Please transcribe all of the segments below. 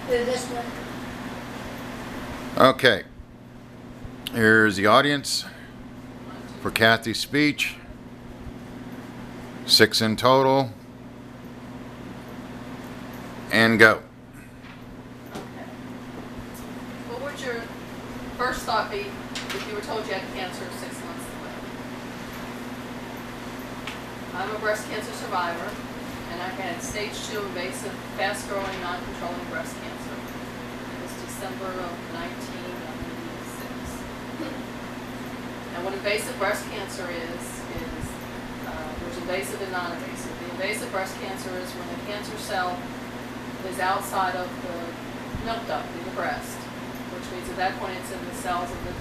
Do this one. Okay. Here's the audience for Cathy's speech. 6 in total. And go. Okay. What would your first thought be if you were told you had cancer 6 months to live? I'm a breast cancer survivor, and I had stage 2 invasive, fast-growing, non-controlling breast cancer. It was December of 1996. And what invasive breast cancer is there's invasive and non-invasive. The invasive breast cancer is when the cancer cell is outside of the milk duct in the breast, which means at that point it's in the cells of the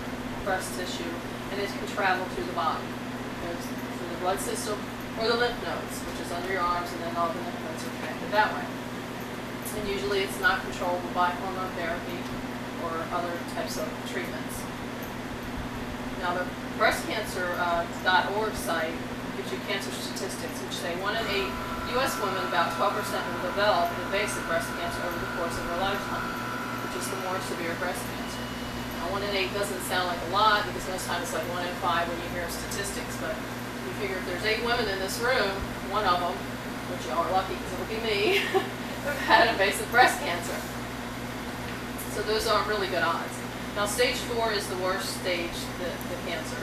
breast tissue, and it can travel through the body. It goes through the blood system or the lymph nodes, which is under your arms, and then all the lymph nodes are connected that way. And usually it's not controllable by hormone therapy or other types of treatments. Now the breastcancer.org site gives you cancer statistics, which say 1 in 8 U.S. women, about 12%, will develop invasive breast cancer over the course of their lifetime, which is the more severe breast cancer. Now 1 in 8 doesn't sound like a lot, because most times it's like 1 in 5 when you hear statistics, but you figure if there's 8 women in this room, one of them, which y'all are lucky because it'll be me, who've had invasive breast cancer. So those aren't really good odds. Now stage 4 is the worst stage, the cancer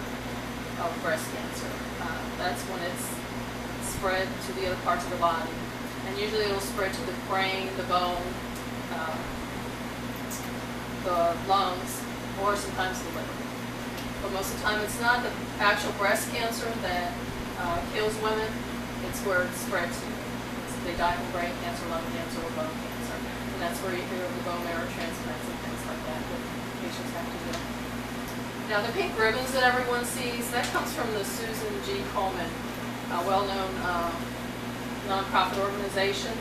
of breast cancer. That's when it's spread to the other parts of the body. And usually it'll spread to the brain, the bone, the lungs, or sometimes the liver. But most of the time it's not the actual breast cancer that kills women, it's where it spreads to. They die from brain cancer, lung cancer, or bone cancer. And that's where you hear of the bone marrow transplants and things like that patients have to do. Now the pink ribbons that everyone sees, that comes from the Susan G. Komen, a well-known nonprofit organization.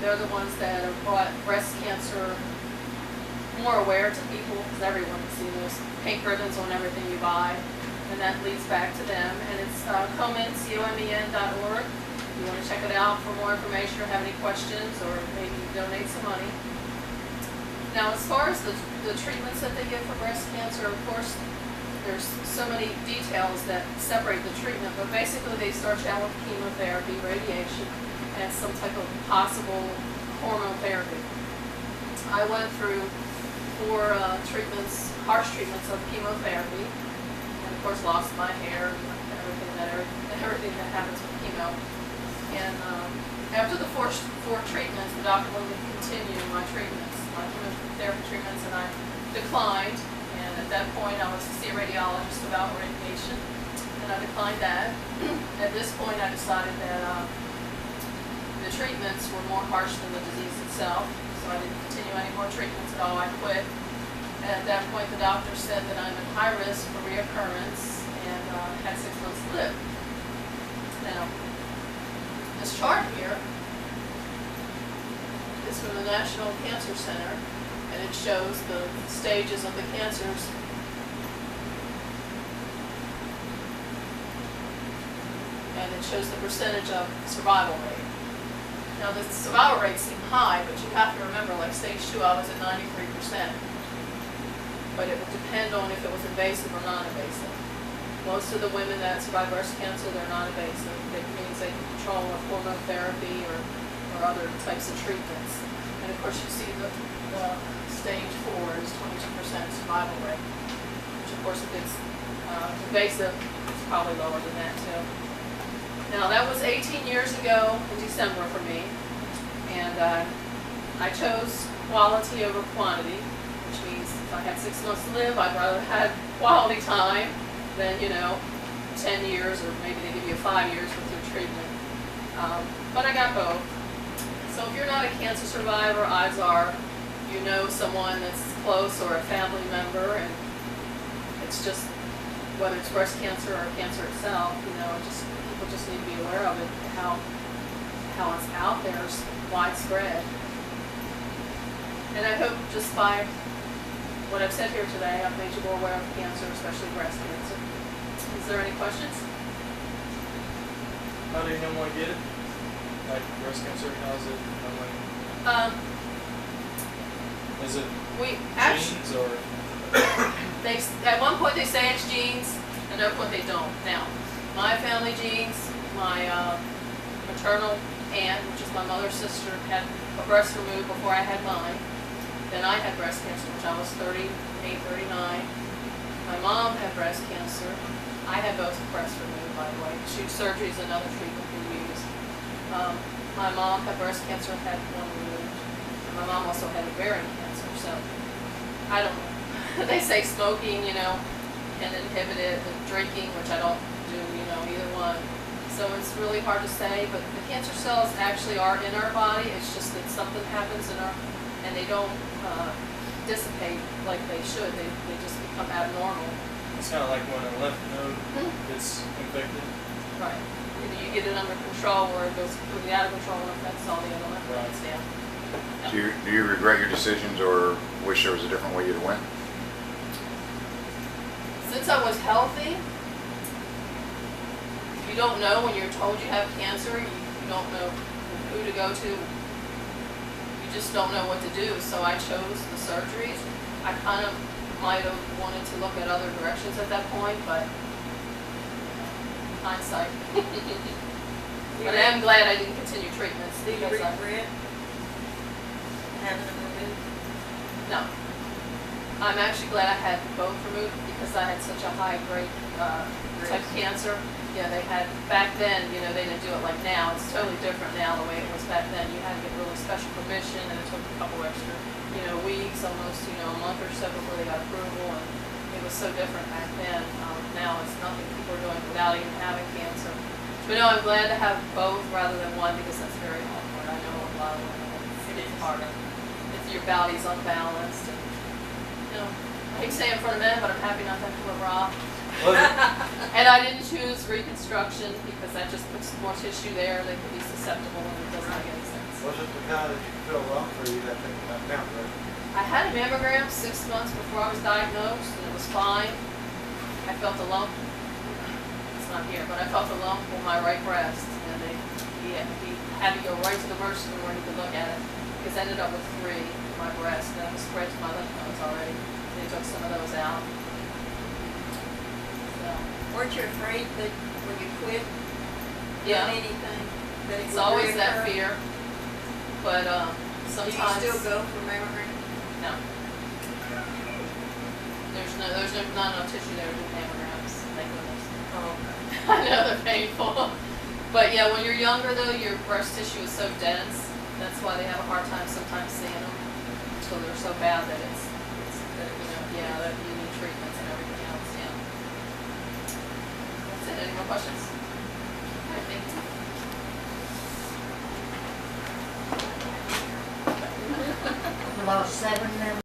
They're the ones that have brought breast cancer more aware to people, because everyone can see those pink ribbons on everything you buy, and that leads back to them. And it's Komen, COMEN.org. If you want to check it out for more information or have any questions, or maybe donate some money. Now, as far as the treatments that they give for breast cancer, of course, there's so many details that separate the treatment, but basically they start you out with chemotherapy, radiation, and some type of possible hormone therapy. I went through 4 treatments, harsh treatments of chemotherapy, and of course lost my hair and everything that happens with chemo. And after the 4 treatments, the doctor wanted me to continue my treatments, my chemotherapy treatments, and I declined. And at that point, I was to see a radiologist about radiation, and I declined that. At this point, I decided that the treatments were more harsh than the disease itself, so I didn't continue any more treatments at all. I quit. And at that point, the doctor said that I'm at high risk for reoccurrence and had 6 months to live. Now, this chart here is from the National Cancer Center, and it shows the stages of the cancers. And it shows the percentage of survival rate. Now the survival rates seem high, but you have to remember, like stage 2, I was at 93%. But it would depend on if it was invasive or non-invasive. Most of the women that survive breast cancer, they're non-invasive. It means they can control with hormone therapy or other types of treatments. And of course you see the stage 4 is 22% survival rate, which of course if it's invasive, it's probably lower than that too. Now that was 18 years ago in December for me, and I chose quality over quantity, which means if I had 6 months to live, I'd rather have quality time than, 10 years, or maybe they give you 5 years with your treatment. But I got both. So if you're not a cancer survivor, odds are you know someone that's close or a family member, and it's just, whether it's breast cancer or cancer itself, people just need to be aware of it, how it's out there, it's widespread. And I hope just by what I've said here today, I've made you more aware of cancer, especially breast cancer. Is there any questions? How do you normally get it? Like breast cancer, how is it normally? Is it We actually, genes or? at one point they say it's genes, and another point they don't. Now, my family genes, my maternal aunt, which is my mother's sister, had a breast removed before I had mine. Then I had breast cancer, which I was 38, 39. My mom had breast cancer. I had both breasts removed, by the way. Surgery is another treatment we use. My mom had breast cancer, had one removed. And my mom also had ovarian cancer, so I don't know. They say smoking, can inhibit it, and drinking, which I don't do, either one. So it's really hard to say, but the cancer cells actually are in our body. It's just that something happens and they don't dissipate like they should. They just become abnormal. It's kind of like when a lymph node gets infected. Right. Either you get it under control or it goes completely out of control and affects all the other lymph nodes. Right. Yeah. Do you regret your decisions or wish there was a different way you'd have went? Since I was healthy, you don't know when you're told you have cancer. You don't know who to go to. You just don't know what to do. So I chose the surgeries. I kind of might have wanted to look at other directions at that point, but hindsight. But I am glad I didn't continue treatments. Do you because regret having them removed? No. I'm actually glad I had both removed because I had such a high grade type cancer. Yeah, they had, back then, they didn't do it like now. It's totally different now the way it was back then. You had to get really special permission and it took a couple extra, weeks, almost, a month or so before they got approval. And it was so different back then. Now it's nothing people are doing without even having cancer. But no, I'm glad to have both rather than one because that's very awkward. I know a lot of women, it's harder. If your body's unbalanced and I hate saying in front of men, but I'm happy not to have to live raw. And I didn't choose reconstruction because that just puts more tissue there. They could be susceptible and it doesn't make any sense. Was it the kind that you felt wrong for you that thing went down there? I had a mammogram 6 months before I was diagnosed and it was fine. I felt a lump. It's not here, but I felt a lump on my right breast and he had to go right to the emergency room where he could look at it because I ended up with 3 in my breast and that was spread to my lymph nodes already. They took some of those out. So, Weren't you afraid that when you quit yeah, doing anything, that it it's would always that reoccur? fear. But Do you sometimes still go for mammogram? no. There's not enough tissue there to do mammograms. Thank goodness. Oh, okay. I know they're painful. But yeah, when you're younger though, your breast tissue is so dense. That's why they have a hard time sometimes seeing them. So they're so bad that it's that you need treatments and everything else. Yeah. That's it. Any more questions? All right, thank you. We lost 7 members.